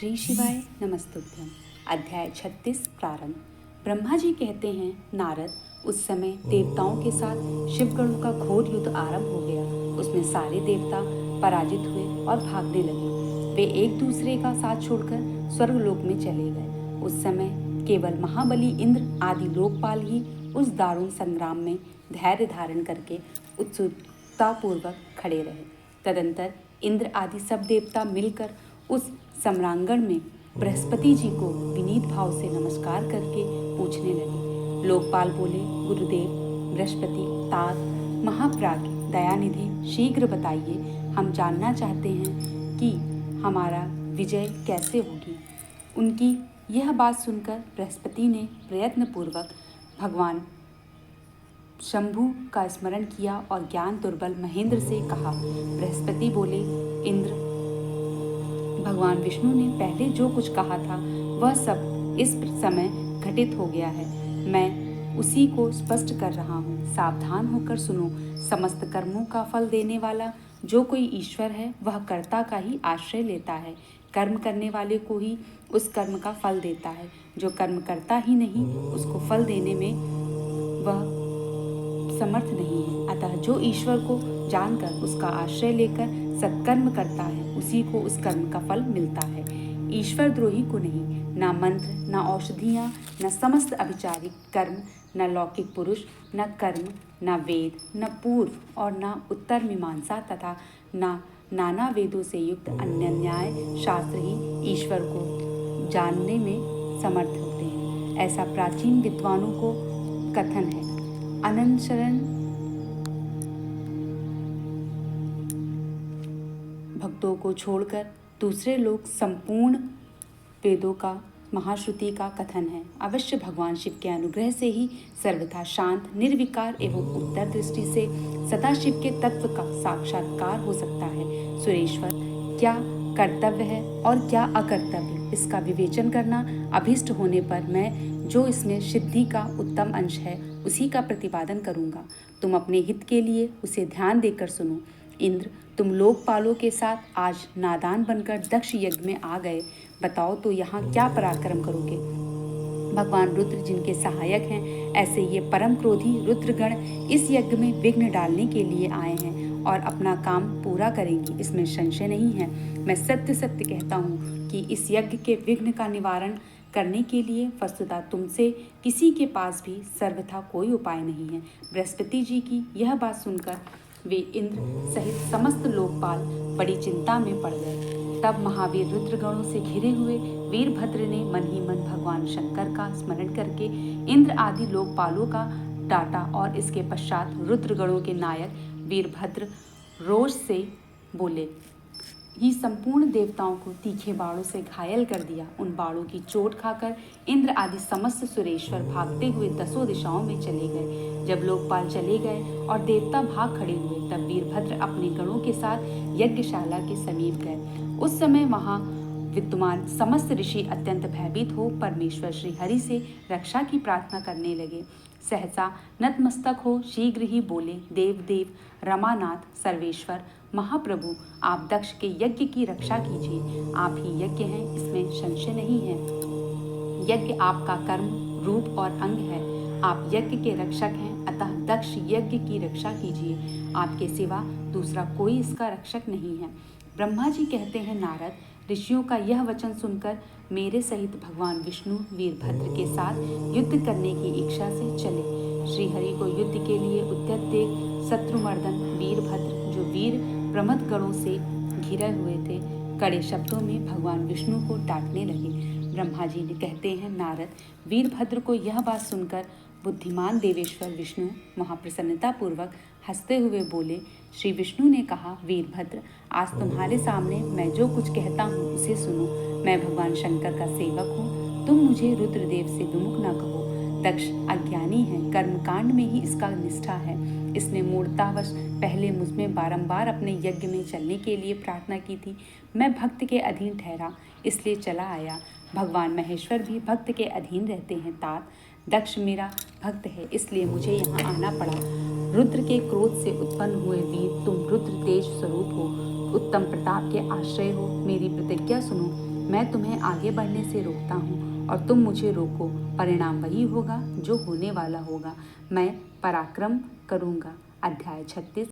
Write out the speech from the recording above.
श्री शिवाय नमस्तुभ्यम। अध्याय 36 प्रारंभ। ब्रह्मा जी कहते हैं, नारद, उस समय देवताओं के साथ शिवगणों का घोर युद्ध आरंभ हो गया। उसमें सारे देवता पराजित हुए और भागने लगे। वे एक दूसरे का साथ छोड़कर स्वर्गलोक में चले गए। उस समय केवल महाबली इंद्र आदि लोकपाल ही उस दारुण संग्राम में धैर्य धारण करके उत्सुकतापूर्वक खड़े रहे। तदंतर इंद्र आदि सब देवता मिलकर उस सम्रांगण में बृहस्पति जी को विनीत भाव से नमस्कार करके पूछने लगे। लोकपाल बोले, गुरुदेव बृहस्पति, तात, महाप्राज्ञ, दयानिधि, शीघ्र बताइए, हम जानना चाहते हैं कि हमारा विजय कैसे होगी। उनकी यह बात सुनकर बृहस्पति ने प्रयत्नपूर्वक भगवान शंभु का स्मरण किया और ज्ञान दुर्बल महेंद्र से कहा। बृहस्पति बोले, इंद्र, भगवान विष्णु ने पहले जो कुछ कहा था वह सब इस समय घटित हो गया है। मैं उसी को स्पष्ट कर रहा हूँ। सावधान होकर सुनो। समस्त कर्मों का फल देने वाला जो कोई ईश्वर है वह कर्ता का ही आश्रय लेता है। कर्म करने वाले को ही उस कर्म का फल देता है। जो कर्म करता ही नहीं उसको फल देने में वह समर्थ नहीं है। अतः जो ईश्वर को जानकर उसका आश्रय लेकर सत्कर्म करता है उसी को उस कर्म का फल मिलता है, ईश्वर द्रोही को नहीं। न मंत्र, न औषधियाँ, न समस्त अभिचारिक कर्म, न लौकिक पुरुष, न कर्म, न वेद, न पूर्व और न उत्तर मीमांसा तथा न नाना वेदों से युक्त अन्य न्याय शास्त्र ही ईश्वर को जानने में समर्थ होते हैं। ऐसा प्राचीन विद्वानों को कथन है। अनंतशरण भक्तों को छोड़कर दूसरे लोग संपूर्ण वेदों का महाश्रुति का कथन है। अवश्य भगवान शिव के अनुग्रह से ही सर्वथा शांत, निर्विकार एवं उत्तर दृष्टि से सदाशिव के तत्व का साक्षात्कार हो सकता है। सुरेश्वर, क्या कर्तव्य है और क्या अकर्तव्य, इसका विवेचन करना अभिष्ट होने पर मैं जो इसमें सिद्धि का उत्तम अंश है उसी का प्रतिपादन करूँगा। तुम अपने हित के लिए उसे ध्यान देकर सुनो। इंद्र, तुम लोकपालों के साथ आज नादान बनकर दक्ष यज्ञ में आ गए। बताओ तो यहाँ क्या पराक्रम करोगे। भगवान रुद्र जिनके सहायक हैं, ऐसे ये परम क्रोधी रुद्रगण इस यज्ञ में विघ्न डालने के लिए आए हैं और अपना काम पूरा करेंगे, इसमें संशय नहीं है। मैं सत्य सत्य कहता हूँ कि इस यज्ञ के विघ्न का निवारण करने के लिए वस्तुतः तुमसे किसी के पास भी सर्वथा कोई उपाय नहीं है। बृहस्पति जी की यह बात सुनकर वे इंद्र सहित समस्त लोकपाल बड़ी चिंता में पड़ गए। तब महावीर रुद्रगणों से घिरे हुए वीरभद्र ने मन ही मन भगवान शंकर का स्मरण करके इंद्र आदि लोकपालों का डांटा और इसके पश्चात रुद्रगणों के नायक वीरभद्र रोष से बोले, ही संपूर्ण देवताओं को तीखे बाणों से घायल कर दिया। उन बाणों की चोट खाकर इंद्र आदि समस्त सुरेश्वर भागते हुए दसों दिशाओं में चले गए। जब लोकपाल चले गए और देवता भाग खड़े हुए तब वीरभद्र अपने गणों के साथ यज्ञशाला के समीप गए। उस समय वहां विद्यमान समस्त ऋषि अत्यंत भयभीत हो परमेश्वर श्री हरि से रक्षा की प्रार्थना करने लगे। सहसा नतमस्तक हो शीघ्र ही बोले, देव देव, रमानाथ, सर्वेश्वर, महाप्रभु, आप दक्ष के यज्ञ की रक्षा कीजिए। आप ही यज्ञ हैं, इसमें संशय नहीं है। यज्ञ आपका कर्म, रूप और अंग है। आप यज्ञ के रक्षक हैं, अतः दक्ष यज्ञ की रक्षा कीजिए। आपके सिवा दूसरा कोई इसका रक्षक नहीं है। ब्रह्मा जी कहते हैं, नारद, ऋषियों का यह वचन सुनकर मेरे सहित भगवान विष्णु वीरभद्र के साथ युद्ध करने की इच्छा से चले। श्रीहरि को युद्ध के लिए उद्यत देख शत्रुमर्दन वीरभद्र, जो वीर प्रमद गणों से घिरे हुए थे, कड़े शब्दों में भगवान विष्णु को डांटने लगे। ब्रह्मा जी ने कहते हैं, नारद, वीरभद्र को यह बात सुनकर बुद्धिमान देवेश्वर विष्णु महाप्रसन्नतापूर्वक हंसते हुए बोले, श्री विष्णु ने कहा, वीरभद्र, आज तुम्हारे सामने मैं जो कुछ कहता हूँ उसे सुनो। मैं भगवान शंकर का सेवक हूँ। तुम मुझे रुद्रदेव से विमुख न कहो। दक्ष अज्ञानी है, कर्मकांड में ही इसका निष्ठा है। इसने मूर्तावश पहले मुझमें बारंबार अपने यज्ञ में चलने के लिए प्रार्थना की थी। मैं भक्त के अधीन ठहरा, इसलिए चला आया। भगवान महेश्वर भी भक्त के अधीन रहते हैं। तात, दक्ष मेरा भक्त है, इसलिए मुझे यहाँ आना पड़ा। रुद्र के क्रोध से उत्पन्न हुए वीर, तुम रुद्र तेज स्वरूप हो, उत्तम प्रताप के आश्रय हो। मेरी प्रतिज्ञा सुनो। मैं तुम्हें आगे बढ़ने से रोकता हूँ और तुम मुझे रोको, परिणाम वही होगा जो होने वाला होगा। मैं पराक्रम करूँगा। अध्याय 36।